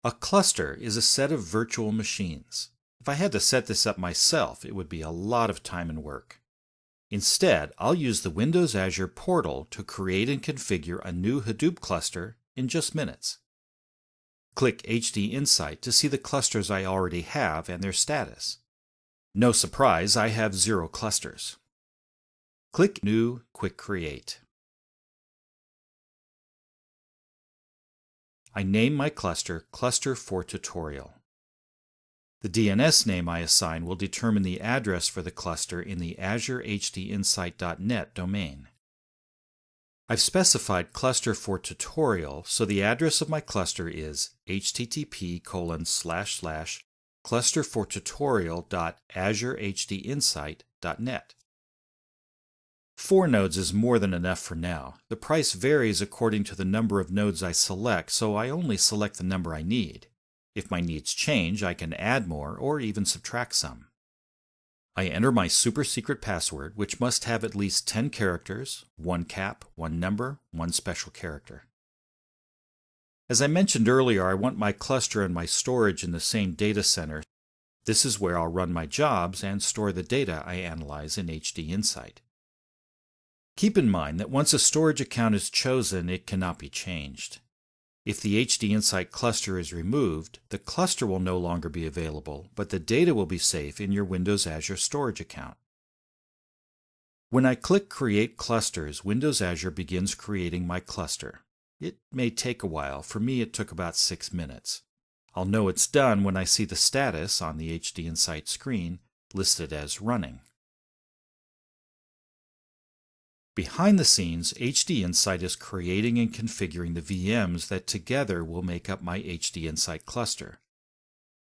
A cluster is a set of virtual machines. If I had to set this up myself, it would be a lot of time and work. Instead, I'll use the Windows Azure portal to create and configure a new Hadoop cluster in just minutes. Click HDInsight to see the clusters I already have and their status. No surprise, I have 0 clusters. Click New Quick Create. I name my cluster Cluster for Tutorial. The DNS name I assign will determine the address for the cluster in the Azure HDInsight.net domain. I've specified Cluster for Tutorial, so the address of my cluster is http://clusterfortutorial.azurehdinsight.net. 4 nodes is more than enough for now. The price varies according to the number of nodes I select, so I only select the number I need. If my needs change, I can add more or even subtract some. I enter my super secret password, which must have at least 10 characters, 1 cap, 1 number, 1 special character. As I mentioned earlier, I want my cluster and my storage in the same data center. This is where I'll run my jobs and store the data I analyze in HDInsight. Keep in mind that once a storage account is chosen, it cannot be changed. If the HDInsight cluster is removed, the cluster will no longer be available, but the data will be safe in your Windows Azure storage account. When I click Create Clusters, Windows Azure begins creating my cluster. It may take a while. For me, it took about 6 minutes. I'll know it's done when I see the status on the HDInsight screen listed as running. Behind the scenes, HDInsight is creating and configuring the VMs that together will make up my HDInsight cluster.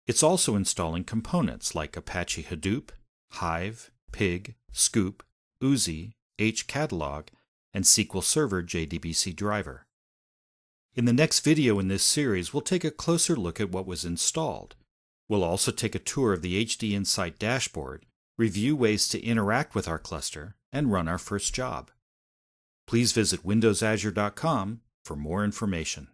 It's also installing components like Apache Hadoop, Hive, Pig, Scoop, Oozie, HCatalog, and SQL Server JDBC driver. In the next video in this series, we'll take a closer look at what was installed. We'll also take a tour of the HDInsight dashboard, review ways to interact with our cluster, and run our first job. Please visit windowsazure.com for more information.